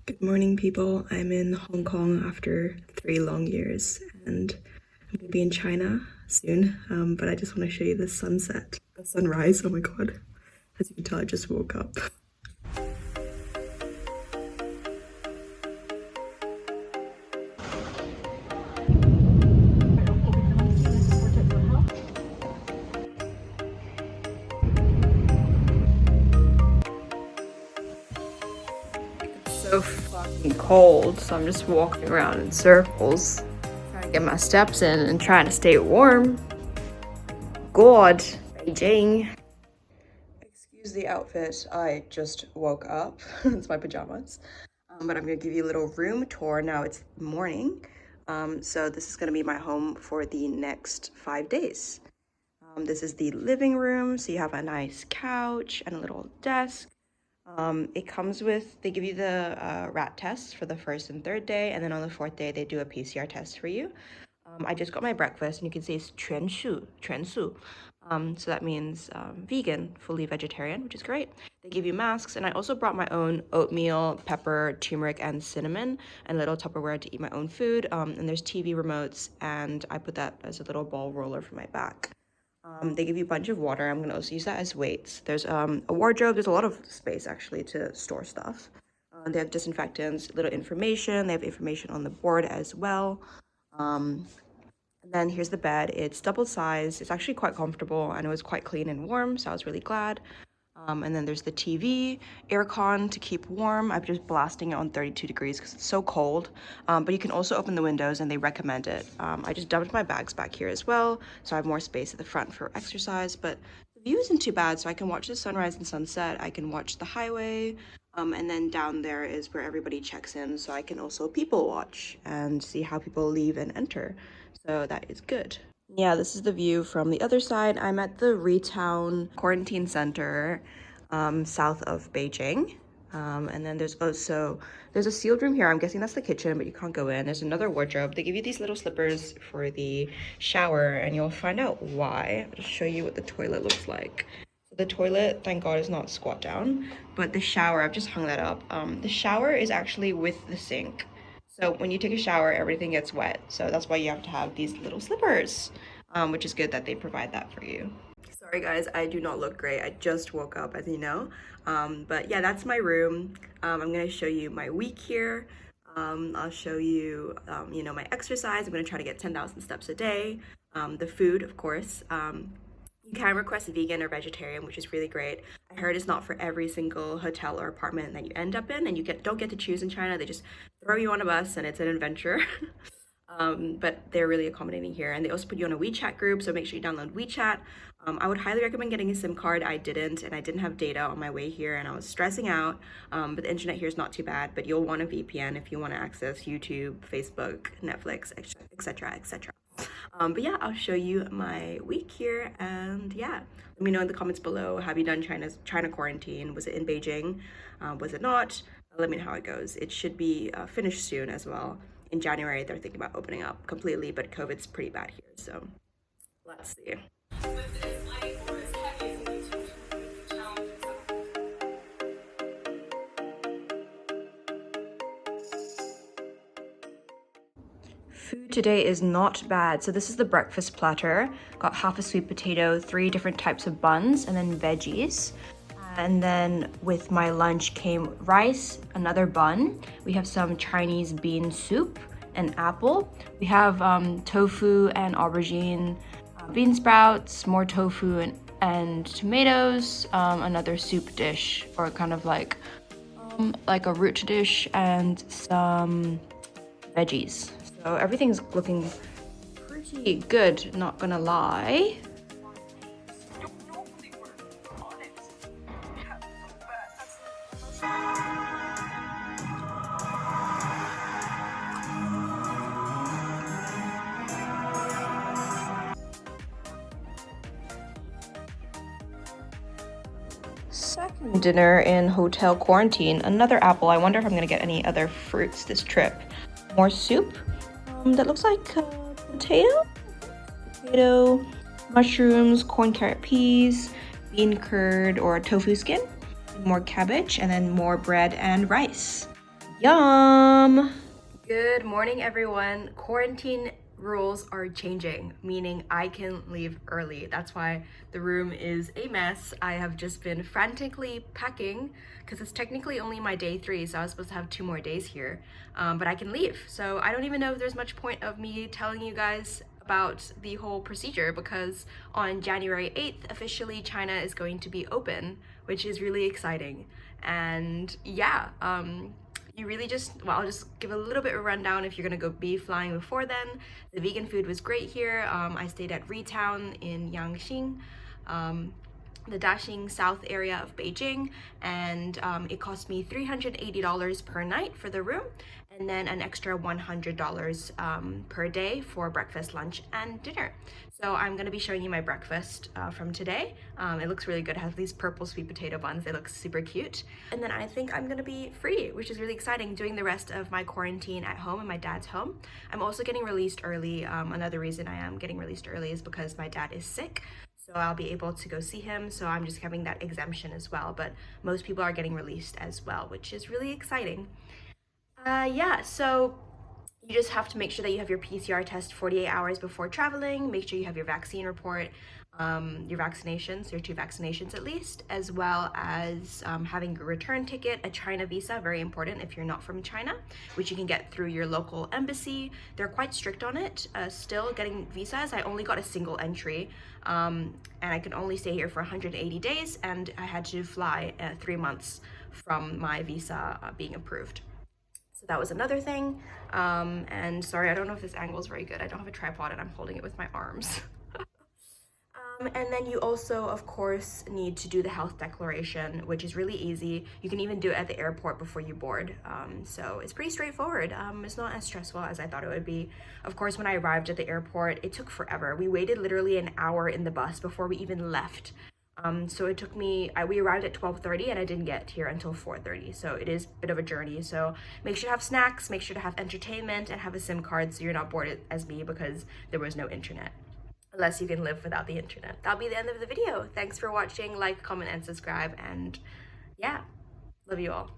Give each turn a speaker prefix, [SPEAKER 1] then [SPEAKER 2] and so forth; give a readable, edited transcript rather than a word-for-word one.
[SPEAKER 1] Good morning, people. I'm in Hong Kong after 3 long years, and I'm gonna be in China soon. But I just want to show you the sunset, the sunrise. Oh my god! As you can tell, I just woke up. So fucking cold, so I'm just walking around in circles, trying to get my steps in and trying to stay warm. God, Beijing. Excuse the outfit, I just woke up. It's my pajamas. But I'm gonna give you a little room tour. Now it's morning. So this is gonna be my home for the next 5 days. This is the living room, so you have a nice couch and a little desk. It comes with, they give you the rat tests for the first and third day, and then on the fourth day, they do a PCR test for you. I just got my breakfast, and you can see it's 全素. So that means vegan, fully vegetarian, which is great. They give you masks, and I also brought my own oatmeal, pepper, turmeric, and cinnamon, and a little Tupperware to eat my own food. And there's TV remotes, and I put that as a little ball roller for my back. They give you a bunch of water. I'm gonna also use that as weights. There's a wardrobe. There's a lot of space actually to store stuff. They have disinfectants, little information. They have information on the board as well. And then here's the bed. It's double sized. It's actually quite comfortable, and it was quite clean and warm, so I was really glad. And then there's the TV, aircon to keep warm. I'm just blasting it on 32 degrees because it's so cold. But you can also open the windows, and they recommend it. I just dumped my bags back here as well, so I have more space at the front for exercise. But the view isn't too bad, so I can watch the sunrise and sunset. I can watch the highway. And then down there is where everybody checks in, so I can also people watch and see how people leave and enter. So that is good. Yeah, this is the view from the other side. I'm at the Retown Quarantine Center, south of Beijing. And then there's a sealed room here. I'm guessing that's the kitchen, but you can't go in. There's another wardrobe. They give you these little slippers for the shower, and you'll find out why. I'll just show you what the toilet looks like. So the toilet, thank God, is not squat down, but the shower, I've just hung that up. The shower is actually with the sink. So when you take a shower, everything gets wet. So that's why you have to have these little slippers, which is good that they provide that for you. Sorry guys, I do not look great. I just woke up, as you know. But yeah, that's my room. I'm gonna show you my week here. I'll show you, my exercise. I'm gonna try to get 10,000 steps a day. The food, of course. You can request vegan or vegetarian, which is really great. I heard it's not for every single hotel or apartment that you end up in, and you don't get to choose in China. They just throw you on a bus, and it's an adventure. But they're really accommodating here, and they also put you on a WeChat group, so make sure you download WeChat. I would highly recommend getting a SIM card. I didn't, and I didn't have data on my way here, and I was stressing out. But the internet here is not too bad, but you'll want a VPN if you want to access YouTube, Facebook, Netflix, etc., etc. But yeah, I'll show you my week here, and yeah, let me know in the comments below. Have you done China quarantine? Was it in Beijing? Was it not? Let me know how it goes. It should be finished soon as well. In January, they're thinking about opening up completely, but COVID's pretty bad here, so let's see. Food today is not bad. So this is the breakfast platter. Got half a sweet potato, 3 different types of buns, and then veggies. And then with my lunch came rice, another bun. We have some Chinese bean soup, an apple. We have tofu and aubergine, bean sprouts, more tofu and tomatoes, another soup dish, or kind of like a root dish, and some veggies. So everything's looking pretty good, not gonna lie. Second dinner in hotel quarantine, another apple. I wonder if I'm gonna get any other fruits this trip. More soup. That looks like potato, mushrooms, corn, carrot, peas, bean curd or tofu skin, more cabbage, and then more bread and rice. Yum! Good morning, everyone. Quarantine rules are changing, meaning I can leave early. That's why the room is a mess. I have just been frantically packing because it's technically only my day 3, so I was supposed to have 2 more days here, but I can leave. So I don't even know if there's much point of me telling you guys about the whole procedure, because on January 8th, officially China is going to be open, which is really exciting. And yeah, you really just, well, I'll just give a little bit of a rundown if you're gonna go be flying before then. The vegan food was great here. I stayed at Retown in Yangxing, the Daxing South area of Beijing, and it cost me $380 per night for the room, and then an extra $100 per day for breakfast, lunch, and dinner. So I'm gonna be showing you my breakfast from today. It looks really good. It has these purple sweet potato buns. They look super cute. And then I think I'm gonna be free, which is really exciting, doing the rest of my quarantine at home in my dad's home. I'm also getting released early. Another reason I am getting released early is because my dad is sick. So I'll be able to go see him. So I'm just having that exemption as well. But most people are getting released as well, which is really exciting. Yeah, so you just have to make sure that you have your PCR test 48 hours before traveling. Make sure you have your vaccine report, your vaccinations, your 2 vaccinations at least, as well as having a return ticket, a China visa, very important if you're not from China, which you can get through your local embassy. They're quite strict on it. Still getting visas, I only got a single entry, and I can only stay here for 180 days, and I had to fly 3 months from my visa being approved. So that was another thing. And sorry, I don't know if this angle is very good. I don't have a tripod and I'm holding it with my arms. And then you also, of course, need to do the health declaration, which is really easy. You can even do it at the airport before you board. So it's pretty straightforward. It's not as stressful as I thought it would be. Of course, when I arrived at the airport, it took forever. We waited literally an hour in the bus before we even left. So it took me, we arrived at 12:30 and I didn't get here until 4:30. So it is a bit of a journey. So make sure to have snacks, make sure to have entertainment, and have a SIM card so you're not bored as me because there was no internet. Unless you can live without the internet. That'll be the end of the video. Thanks for watching. Like, comment, and subscribe. And yeah, love you all.